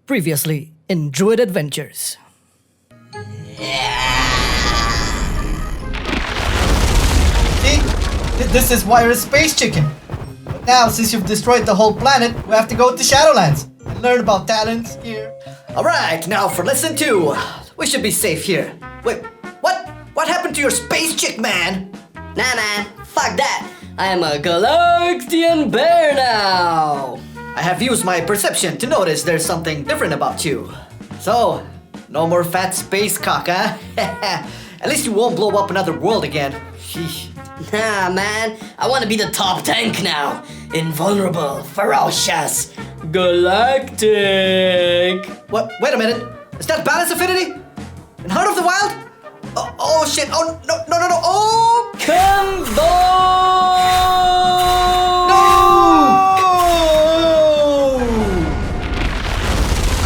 Previously in Druid Adventures. See? This is why you're a space chicken. But now, since you've destroyed the whole planet, we have to go to Shadowlands and learn about talents here. Alright, now for lesson 2. We should be safe here. Wait, what? What happened to your space chick, man? Nah, man, fuck that. I am a Galactian bear now. I have used my perception to notice there's something different about you. So, no more fat space cock, huh? At least you won't blow up another world again. Sheesh. Nah, man, I want to be the top tank now. Invulnerable, ferocious, galactic. What? Wait a minute. Is that balance affinity? In Heart of the Wild? Oh shit. Oh, no. Oh! Combo!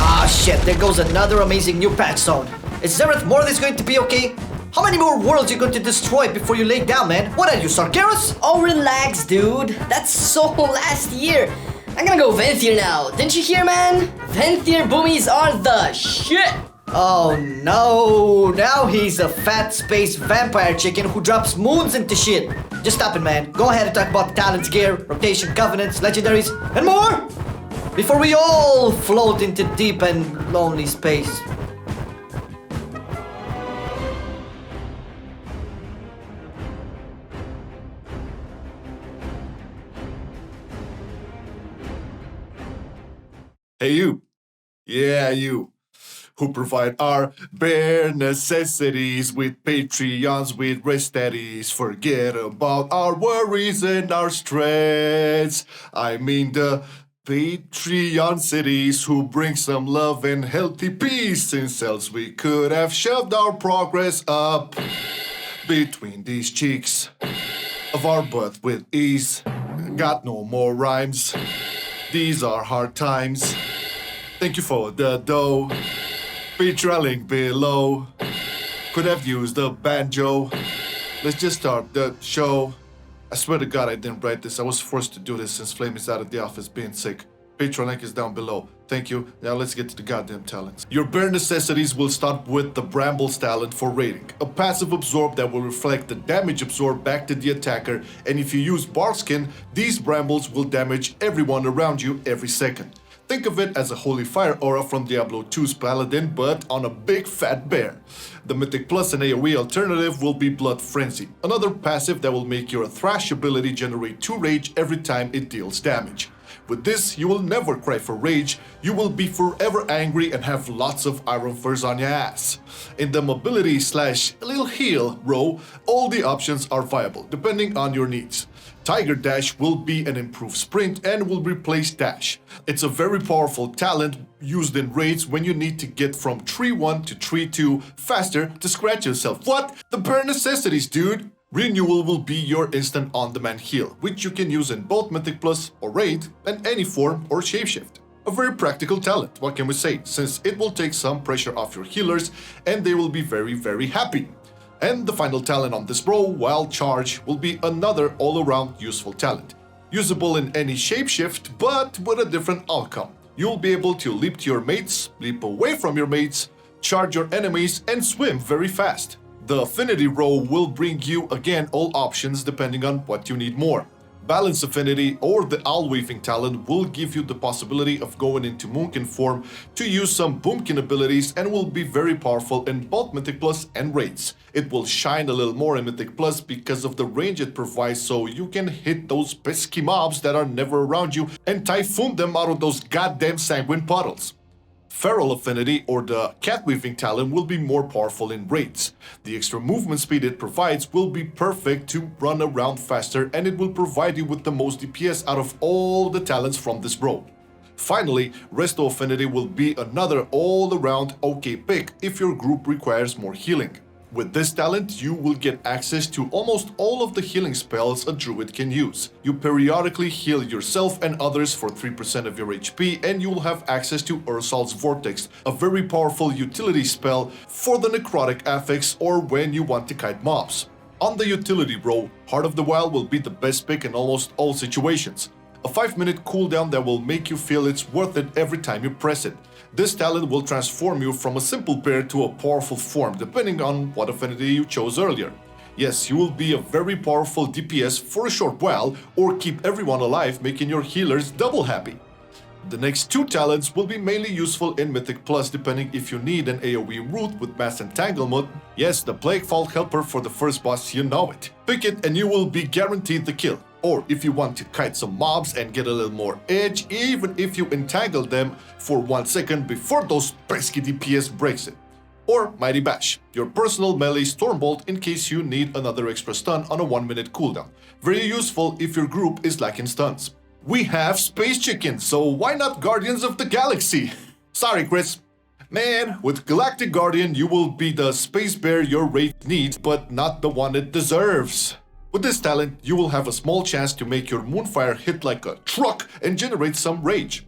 Ah shit, there goes another amazing new patch zone. Is Zereth Morley's going to be okay? How many more worlds are you going to destroy before you lay down, man? What are you, Sargeras? Oh, relax, dude. That's so last year. I'm gonna go Venthyr now. Didn't you hear, man? Venthyr boomies are the shit. Oh no, now he's a fat space vampire chicken who drops moons into shit. Just stop it, man. Go ahead and talk about talents, gear, rotation, covenants, legendaries, and more! Before we all float into deep and lonely space. Hey you, yeah you, who provide our bare necessities with Patreons, with rest daddies. Forget about our worries and our stress. I mean the Patreon cities who bring some love and healthy peace, since else we could have shoved our progress up between these cheeks of our butt with ease. Got no more rhymes. These are hard times. Thank you for the dough. Patreon link below. Could have used a banjo. Let's just start the show. I swear to God I didn't write this. I was forced to do this since Flame is out of the office being sick. Patreon link is down below. Thank you. Now let's get to the goddamn talents. Your bare necessities will start with the Brambles talent for raiding. A passive absorb that will reflect the damage absorbed back to the attacker, and if you use Barkskin, these Brambles will damage everyone around you every second. Think of it as a Holy Fire aura from Diablo 2's Paladin, but on a big fat bear. The Mythic Plus and AoE alternative will be Blood Frenzy, another passive that will make your Thrash ability generate 2 rage every time it deals damage. With this, you will never cry for rage, you will be forever angry and have lots of iron furs on your ass. In the mobility / little heal row, all the options are viable, depending on your needs. Tiger Dash will be an improved sprint and will replace Dash. It's a very powerful talent used in raids when you need to get from tree 1 to tree 2 faster to scratch yourself. What? The bare necessities, dude! Renewal will be your instant on-demand heal, which you can use in both Mythic Plus or Raid, and any form or shapeshift. A very practical talent, what can we say, since it will take some pressure off your healers and they will be very happy. And the final talent on this bro, Wild Charge, will be another all-around useful talent. Usable in any shapeshift, but with a different outcome. You'll be able to leap to your mates, leap away from your mates, charge your enemies, and swim very fast. The Affinity row will bring you again all options depending on what you need more. Balance Affinity or the Owl Weaving talent will give you the possibility of going into Moonkin form to use some Boomkin abilities and will be very powerful in both Mythic Plus and Raids. It will shine a little more in Mythic Plus because of the range it provides, so you can hit those pesky mobs that are never around you and typhoon them out of those goddamn sanguine puddles. Feral Affinity or the Cat Weaving talent will be more powerful in raids. The extra movement speed it provides will be perfect to run around faster, and it will provide you with the most DPS out of all the talents from this bro. Finally, Resto Affinity will be another all-around okay pick if your group requires more healing. With this talent, you will get access to almost all of the healing spells a druid can use. You periodically heal yourself and others for 3% of your HP, and you will have access to Ursal's Vortex, a very powerful utility spell for the necrotic affix or when you want to kite mobs. On the utility row, Heart of the Wild will be the best pick in almost all situations. A 5-minute cooldown that will make you feel it's worth it every time you press it. This talent will transform you from a simple bear to a powerful form, depending on what affinity you chose earlier. Yes, you will be a very powerful DPS for a short while, or keep everyone alive, making your healers double happy. The next two talents will be mainly useful in Mythic Plus, depending if you need an AoE route with Mass Entanglement. Yes, the Plaguefall Helper for the first boss, you know it. Pick it and you will be guaranteed the kill. Or if you want to kite some mobs and get a little more edge, even if you entangle them for 1 second before those pesky DPS breaks it. Or Mighty Bash, your personal melee Stormbolt in case you need another extra stun on a 1-minute cooldown. Very useful if your group is lacking stuns. We have Space Chicken, so why not Guardians of the Galaxy? Sorry, Chris. Man, with Galactic Guardian, you will be the space bear your raid needs, but not the one it deserves. With this talent, you will have a small chance to make your Moonfire hit like a truck and generate some rage.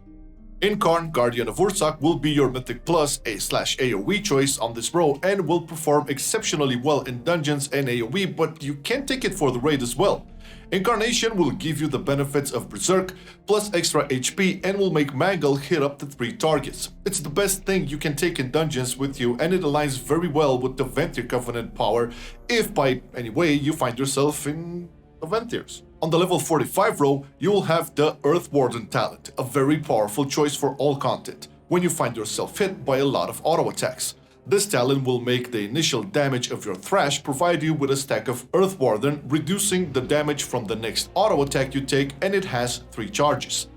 Incarn, Guardian of Ursak, will be your Mythic Plus A/AoE choice on this row and will perform exceptionally well in dungeons and AoE, but you can take it for the raid as well. Incarnation will give you the benefits of Berserk plus extra HP and will make Mangle hit up to 3 targets. It's the best thing you can take in dungeons with you, and it aligns very well with the Venthyr Covenant power if by any way you find yourself in the Venthyrs. On the level 45 row, you will have the Earth Warden talent, a very powerful choice for all content, when you find yourself hit by a lot of auto attacks. This talent will make the initial damage of your Thrash provide you with a stack of Earth Warden, reducing the damage from the next auto attack you take, and it has 3 charges.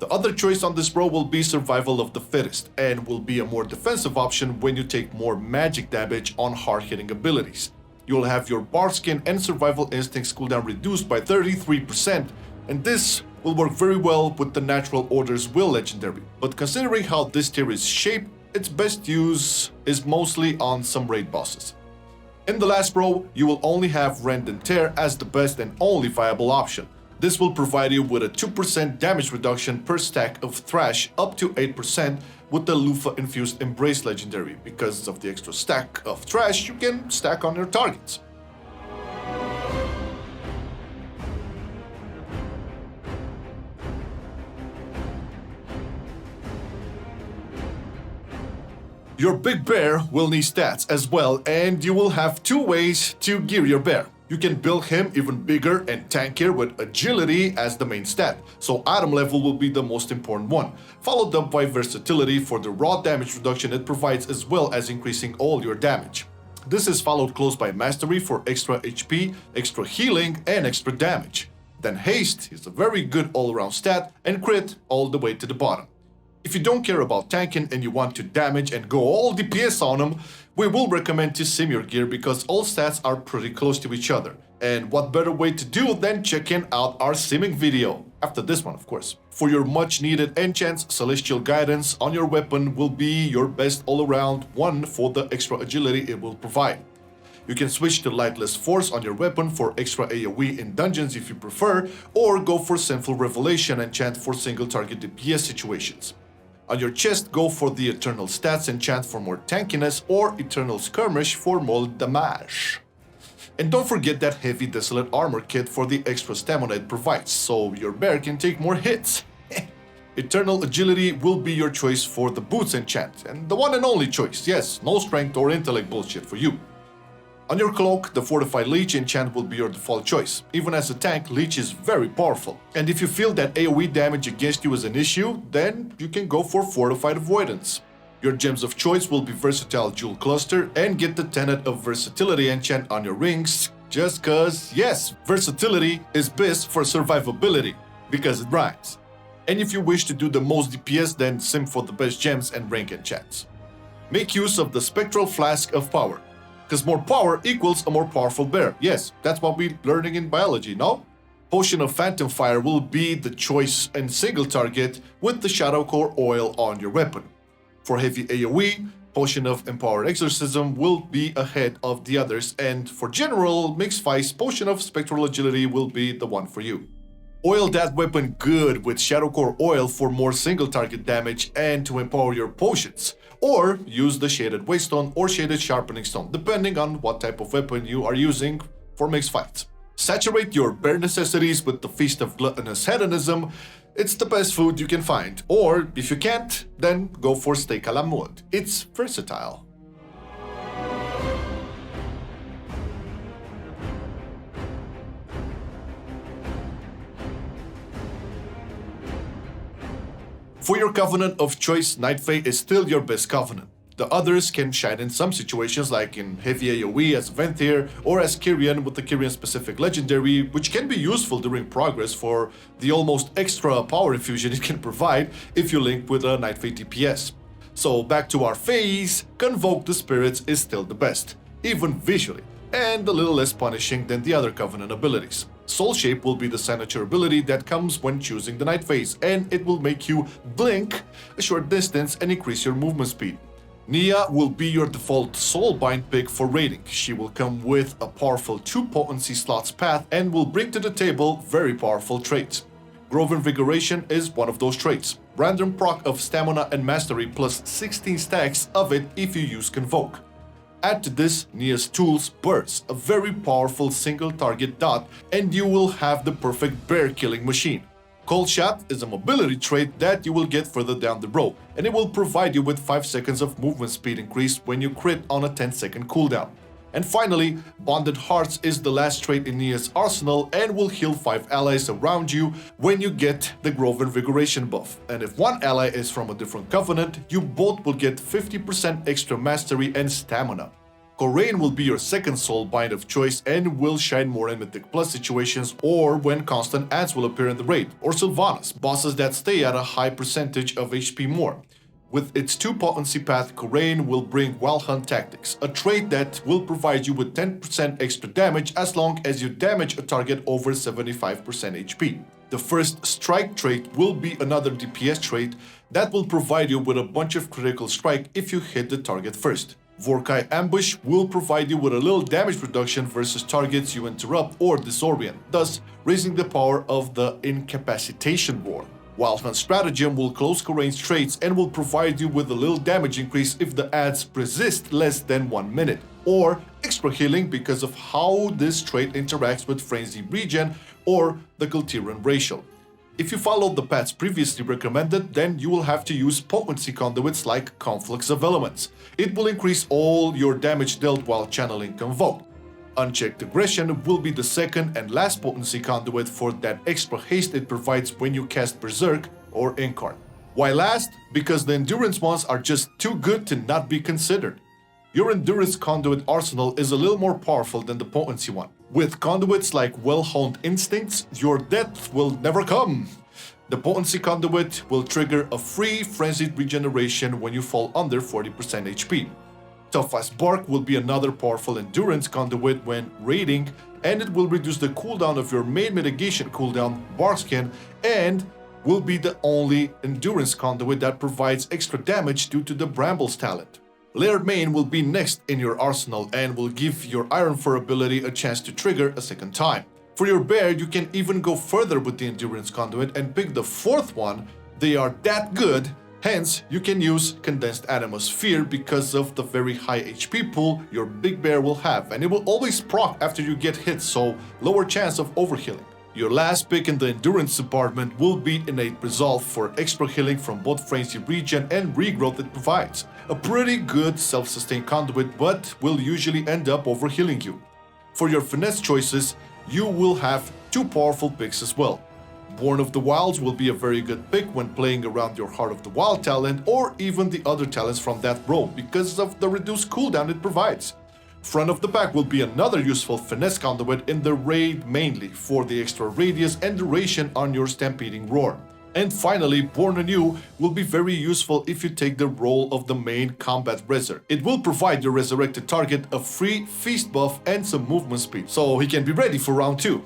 The other choice on this row will be Survival of the Fittest, and will be a more defensive option when you take more magic damage on hard-hitting abilities. You'll have your Bardskin and Survival Instincts cooldown reduced by 33%, and this will work very well with the Natural Order's Will legendary. But considering how this tier is shaped, its best use is mostly on some raid bosses. In the last row, you will only have Rend and Tear as the best and only viable option. This will provide you with a 2% damage reduction per stack of Thrash up to 8% with the Lufa-infused Embrace legendary. Because of the extra stack of Thrash you can stack on your targets. Your big bear will need stats as well, and you will have 2 ways to gear your bear. You can build him even bigger and tankier with agility as the main stat, so item level will be the most important one, followed up by versatility for the raw damage reduction it provides as well as increasing all your damage. This is followed close by mastery for extra HP, extra healing, and extra damage. Then haste is a very good all-around stat, and crit all the way to the bottom. If you don't care about tanking and you want to damage and go all DPS on them, we will recommend to sim your gear because all stats are pretty close to each other. And what better way to do than checking out our simming video? After this one, of course. For your much needed enchants, Celestial Guidance on your weapon will be your best all-around one for the extra agility it will provide. You can switch to Lightless Force on your weapon for extra AoE in dungeons if you prefer, or go for Sinful Revelation enchant for single target DPS situations. On your chest, go for the Eternal Stats enchant for more tankiness or Eternal Skirmish for more damage. And don't forget that Heavy Desolate Armor kit for the extra stamina it provides, so your bear can take more hits. Eternal Agility will be your choice for the Boots enchant, and the one and only choice, yes, no strength or intellect bullshit for you. On your cloak, the Fortified Leech enchant will be your default choice. Even as a tank, Leech is very powerful. And if you feel that AoE damage against you is an issue, then you can go for Fortified Avoidance. Your gems of choice will be Versatile Jewel Cluster and get the Tenet of Versatility enchant on your rings, just cause, yes, versatility is best for survivability, because it rhymes. And if you wish to do the most DPS, then sim for the best gems and rank enchants. Make use of the Spectral Flask of Power. Because more power equals a more powerful bear. Yes, that's what we're learning in biology, no? Potion of Phantom Fire will be the choice and single target with the Shadow Core oil on your weapon. For heavy AoE, Potion of Empowered Exorcism will be ahead of the others, and for general mixed fights, Potion of Spectral Agility will be the one for you. Oil that weapon good with Shadow Core oil for more single target damage and to empower your potions. Or use the Shaded Waystone or Shaded Sharpening Stone, depending on what type of weapon you are using for mixed fights. Saturate your bare necessities with the Feast of Gluttonous Hedonism. It's the best food you can find. Or, if you can't, then go for steak à la mode. It's versatile. For your covenant of choice, Night Fae is still your best covenant. The others can shine in some situations, like in heavy AoE as Venthyr or as Kyrian with the Kyrian specific legendary, which can be useful during progress for the almost extra power infusion it can provide if you link with a Night Fae DPS. So back to our phase, Convoke the Spirits is still the best, even visually, and a little less punishing than the other covenant abilities. Soul Shape will be the signature ability that comes when choosing the Night phase, and it will make you blink a short distance and increase your movement speed. Nia will be your default Soulbind pick for raiding. She will come with a powerful 2 potency slots path and will bring to the table very powerful traits. Grove Invigoration is one of those traits. Random proc of stamina and mastery plus 16 stacks of it if you use Convoke. Add to this Nia's Tools Burst, a very powerful single target dot, and you will have the perfect bear killing machine. Cold Shot is a mobility trait that you will get further down the road, and it will provide you with 5 seconds of movement speed increase when you crit on a 10-second cooldown. And finally, Bonded Hearts is the last trait in Nia's arsenal and will heal 5 allies around you when you get the Grove Invigoration buff. And if one ally is from a different covenant, you both will get 50% extra mastery and stamina. Corraine will be your second Soulbind of choice and will shine more in Mythic Plus situations or when constant ads will appear in the raid, or Sylvanas, bosses that stay at a high percentage of HP more. With its 2 potency path, Corraine will bring Wild Hunt Tactics, a trait that will provide you with 10% extra damage as long as you damage a target over 75% HP. The first Strike trait will be another DPS trait that will provide you with a bunch of critical strike if you hit the target first. Vorkai Ambush will provide you with a little damage reduction versus targets you interrupt or disorient, thus raising the power of the Incapacitation Ward. Wild Hunt Stratagem will close Corraine's traits and will provide you with a little damage increase if the ads persist less than 1 minute, or extra healing because of how this trait interacts with Frenzy Regen or the Cultiran ratio. If you followed the paths previously recommended, then you will have to use potency conduits like Conflux of Elements. It will increase all your damage dealt while channeling Convoke. Unchecked Aggression will be the second and last potency conduit for that extra haste it provides when you cast Berserk or Incarn. Why last? Because the Endurance ones are just too good to not be considered. Your Endurance conduit arsenal is a little more powerful than the potency one. With conduits like Well-Honed Instincts, your death will never come. The potency conduit will trigger a free frenzied regeneration when you fall under 40% HP. Tough as Bark will be another powerful endurance conduit when raiding, and it will reduce the cooldown of your main mitigation cooldown, Barkskin, and will be the only endurance conduit that provides extra damage due to the Brambles talent. Laird Main will be next in your arsenal and will give your Iron Fur ability a chance to trigger a second time. For your bear, you can even go further with the Endurance Conduit and pick the fourth one. They are that good, hence you can use Condensed Atmosphere because of the very high HP pool your big bear will have, and it will always proc after you get hit, so lower chance of overhealing. Your last pick in the Endurance department will be Innate Resolve for extra healing from both Frenzy Regen and Regrowth it provides. A pretty good self-sustained conduit, but will usually end up overhealing you. For your finesse choices, you will have 2 powerful picks as well. Born of the Wilds will be a very good pick when playing around your Heart of the Wild talent or even the other talents from that role because of the reduced cooldown it provides. Front of the Pack will be another useful finesse conduit in the raid mainly for the extra radius and duration on your Stampeding Roar. And finally, Born Anew will be very useful if you take the role of the main combat Reser. It will provide your resurrected target a free feast buff and some movement speed, so he can be ready for round 2.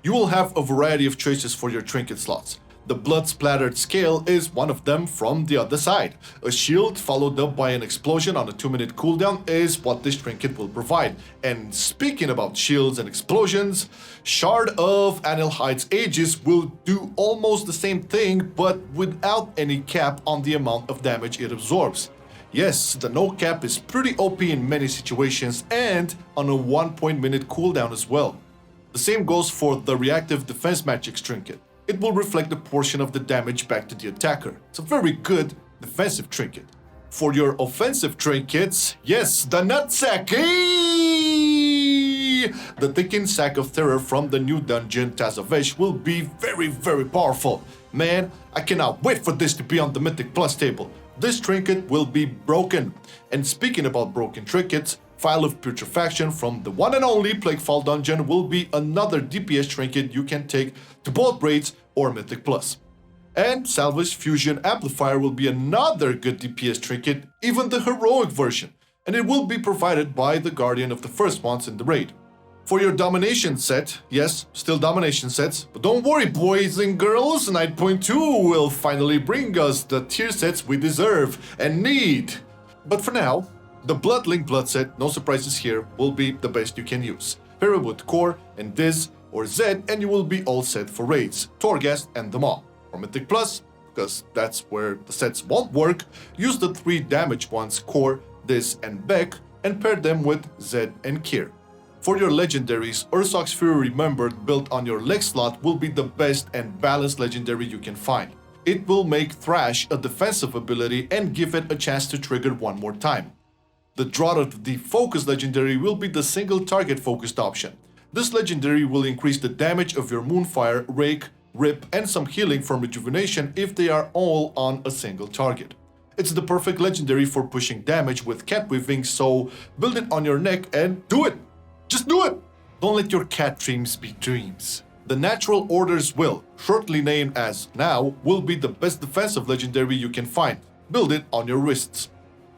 You will have a variety of choices for your trinket slots. The blood splattered scale is one of them from the other side. A shield followed up by an explosion on a 2-minute cooldown is what this trinket will provide. And speaking about shields and explosions, Shard of Anilhide's Aegis will do almost the same thing but without any cap on the amount of damage it absorbs. Yes, the no cap is pretty OP in many situations and on a 1-minute cooldown as well. The same goes for the Reactive Defense Magic's trinket. It will reflect a portion of the damage back to the attacker. It's a very good defensive trinket. For your offensive trinkets, yes, the Nutsack! The thickened sack of terror from the new dungeon Tazavesh will be very powerful. Man, I cannot wait for this to be on the Mythic Plus table. This trinket will be broken. And speaking about broken trinkets, File of Putrefaction from the one and only Plaguefall dungeon will be another DPS trinket you can take to both Raids or Mythic Plus. And Salvage Fusion Amplifier will be another good DPS trinket, even the heroic version, and it will be provided by the Guardian of the First Ones in the raid. For your Domination set, yes, still Domination sets, but don't worry boys and girls, 9.2 will finally bring us the tier sets we deserve and need. But for now, the Bloodlink Blood set, no surprises here, will be the best you can use. Pair it with Core and Diz or Zed and you will be all set for raids, Torghast and the Maw. For Mythic Plus, because that's where the sets won't work, use the 3 damage ones Core, Diz and Beck and pair them with Zed and Kier. For your legendaries, Ursoc's Fury Remembered built on your leg slot will be the best and balanced legendary you can find. It will make Thrash a defensive ability and give it a chance to trigger one more time. The Drought of the Focus legendary will be the single target focused option. This legendary will increase the damage of your Moonfire, Rake, Rip and some healing from Rejuvenation if they are all on a single target. It's the perfect legendary for pushing damage with cat weaving, so build it on your neck and do it! Just do it! Don't let your cat dreams be dreams. The Natural Order's Will, shortly named as Now, will be the best defensive legendary you can find. Build it on your wrists.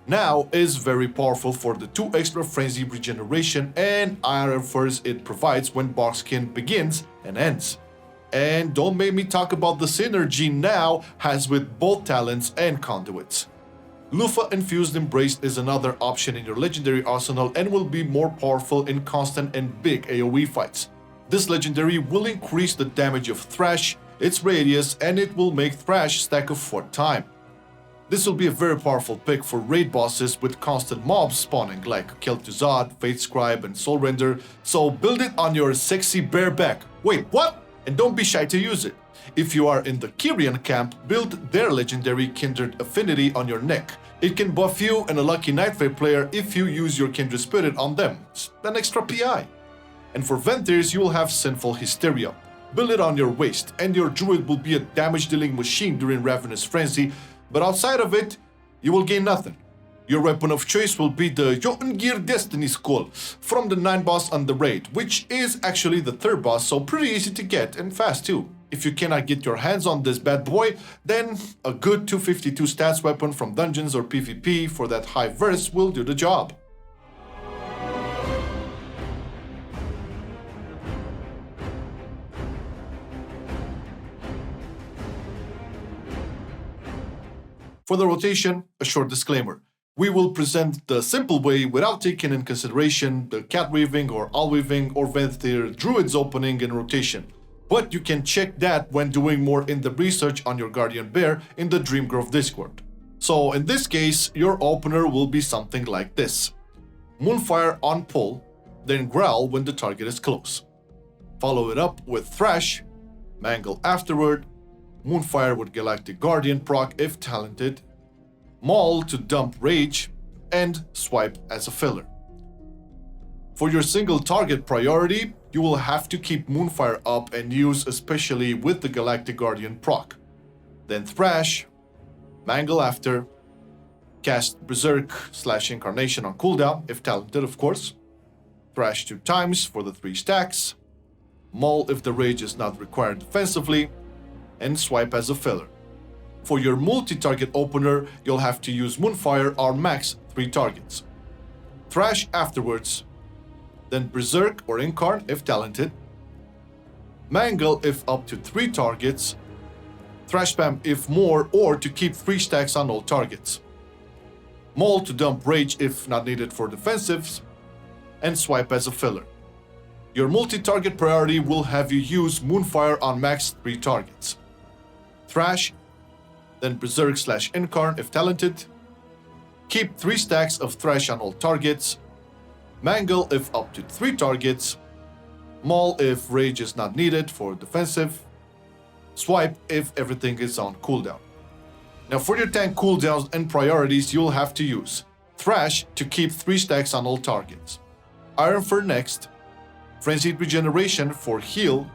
Now is very powerful for the 2 extra frenzy regeneration and iron furs it provides when Barkskin begins and ends. And don't make me talk about the synergy Now has with both talents and conduits. Lufa Infused Embrace is another option in your legendary arsenal and will be more powerful in constant and big AoE fights. This legendary will increase the damage of Thrash, its radius, and it will make Thrash stack up for time. This will be a very powerful pick for raid bosses with constant mobs spawning like Kel'Thuzad, Fate Scribe and Soul Render, so build it on your sexy bareback. Wait, what? And don't be shy to use it. If you are in the Kyrian camp, build their legendary Kindred Affinity on your neck. It can buff you and a lucky Nightfire player if you use your Kindred Spirit on them. It's an extra PI. And for Venthyrs, you will have Sinful Hysteria. Build it on your waist, and your Druid will be a damage-dealing machine during Ravenous Frenzy, but outside of it, you will gain nothing. Your weapon of choice will be the Jotengir Destiny Skull from the 9 boss on the raid, which is actually the 3rd boss, so pretty easy to get and fast too. If you cannot get your hands on this bad boy, then a good 252 stats weapon from dungeons or PvP for that high verse will do the job. For the rotation, a short disclaimer. We will present the simple way without taking in consideration the cat weaving or owl weaving or Venthyr druids opening and rotation. But you can check that when doing more in-depth research on your Guardian Bear in the Dreamgrove Discord. So in this case, your opener will be something like this. Moonfire on pull, then growl when the target is close. Follow it up with Thrash, Mangle afterward, Moonfire with Galactic Guardian proc if talented, Maul to dump Rage, and Swipe as a filler. For your single target priority, you will have to keep Moonfire up and use especially with the Galactic Guardian proc. Then Thrash, Mangle after, cast Berserk / Incarnation on cooldown if talented of course, Thrash 2 times for the 3 stacks, Maul if the Rage is not required defensively, and Swipe as a filler. For your multi-target opener, you'll have to use Moonfire or max 3 targets. Thrash afterwards, then Berserk or Incarn if talented, Mangle if up to 3 targets, Thrash spam if more or to keep 3 stacks on all targets. Maul to dump rage if not needed for defensives. And swipe as a filler. Your multi-target priority will have you use Moonfire on max 3 targets. Thrash, then Berserk/Incarn if talented. Keep 3 stacks of Thrash on all targets. Mangle if up to 3 targets. Maul if rage is not needed for defensive. Swipe if everything is on cooldown. Now for your tank cooldowns and priorities, you'll have to use Thrash to keep 3 stacks on all targets. Iron Fur next. Frenzied Regeneration for heal.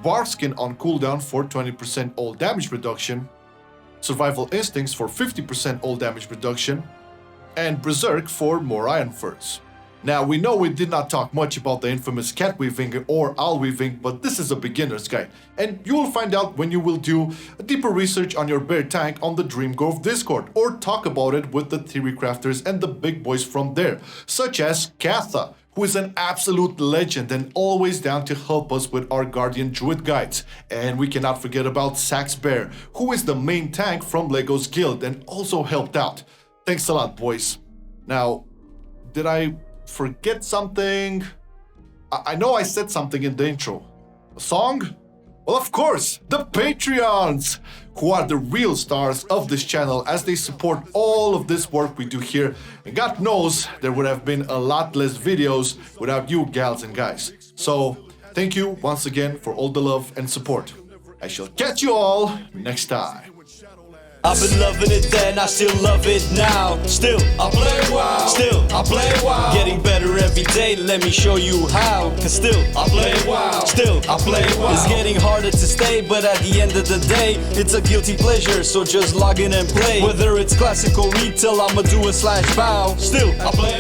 Barkskin on cooldown for 20% all damage reduction. Survival Instincts for 50% all damage reduction. And Berserk for more Iron Furs. Now, we know we did not talk much about the infamous cat weaving or owl weaving, but this is a beginner's guide, and you will find out when you will do a deeper research on your bear tank on the Dream Grove Discord, or talk about it with the theory crafters and the big boys from there, such as Katha, who is an absolute legend and always down to help us with our Guardian Druid guides. And we cannot forget about Sax Bear, who is the main tank from Lego's Guild and also helped out. Thanks a lot, boys. Now, did I forget something? I know I said something in the intro. A song? Well, of course, the Patreons, who are the real stars of this channel as they support all of this work we do here. And God knows there would have been a lot less videos without you gals and guys. So, thank you once again for all the love and support. I shall catch you all next time. I've been loving it then, I still love it now. Still, I play WoW. Still, I play WoW. Getting better every day, let me show you how. Cause still, I play WoW. Still, I play WoW. It's getting harder to stay, but at the end of the day, it's a guilty pleasure, so just log in and play. Whether it's classic or retail, I'ma do a /bow. Still, I play